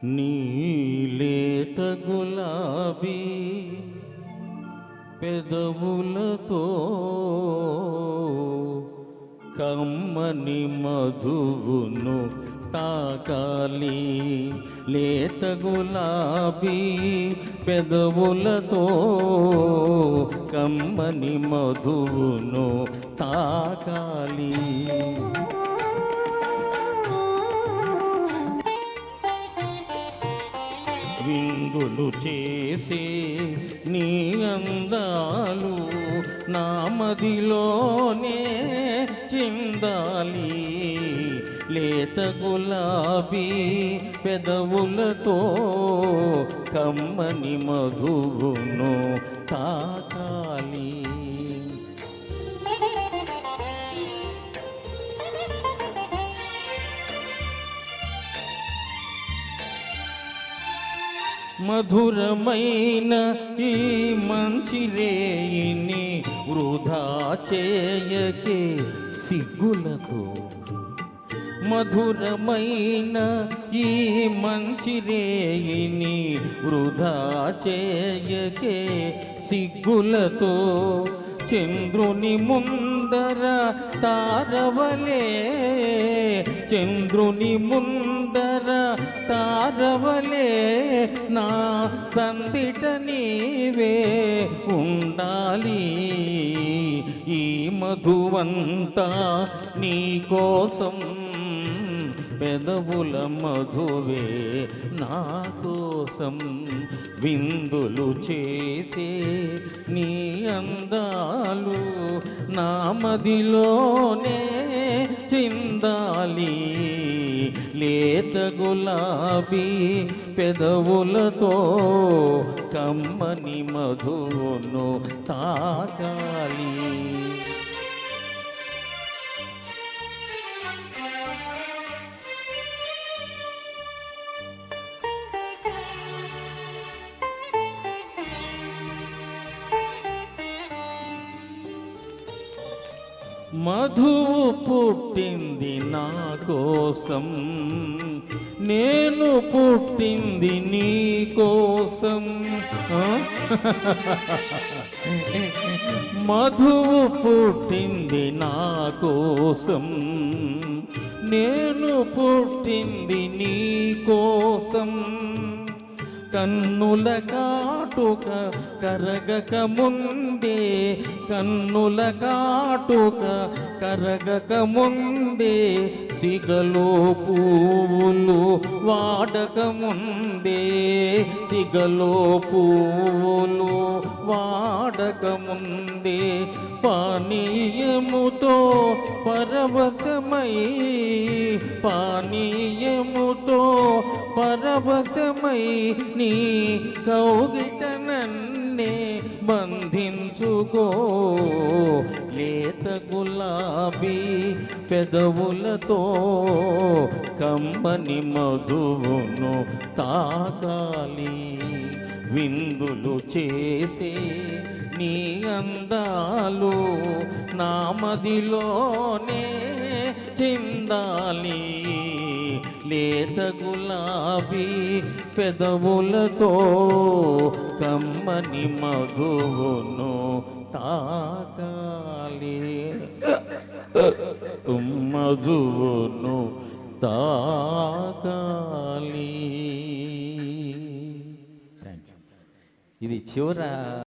నీలేత గులాబీ పెదవులతో కమ్మని మధువును తాకాలి. లేత గులాబీ పెదవులతో కమ్మని మధువును తాకాలి. విందులు చేసే నీ అందాలు నా మదిలోనే చిందాలి. లేత గులాబీ పెదవులతో కమ్మని మధువును తాకాలి. మధురమైన ఈ మంచి రేయిని వృధా చేయకే సిగ్గులతో. మధురమైన ఈ మంచి రేయిని వృధా చేయకే సిగ్గులతో. చంద్రుని ముందర తారవలే, చంద్రుని ముందర తారవలే నా సందిట నీవే ఉండాలి. ఈ మధువంతా నీ కోసం, పెదవుల మధువే నా కోసం. విందులు చేసే నీ అందాలు నా మదిలోనే చిందాలి. లేత గులాబీ పెదవులతో కమ్మని మధువును తాకాలి. మధువు పుట్టింది నా కోసం, నేను పుట్టింది నీ కోసం. మధువు పుట్టింది నా కోసం, నేను పుట్టింది నీ కోసం. కన్నుల కాటుక కరగక ముందే, కన్నుల కాటుక కరగక ముందే, సిగలో పువ్వులు వాడక ముందే, సిగలో పువ్వులు వాడక ముందే, పానీయముతో పరవశమై, పానీయముతో పరవశమై నీ కౌగిట నన్నే బంధించుకో. లేత గులాబీ పెదవులతో కమ్మని మధువును తాకాలి. విందులు చేసే నీ అందాలు నా మదిలోనే చిందాలి. లేత గులాబీ పెదవులతో కమ్మని మధువును తాకాలి. మధువును తాకాలి. ఇది చివర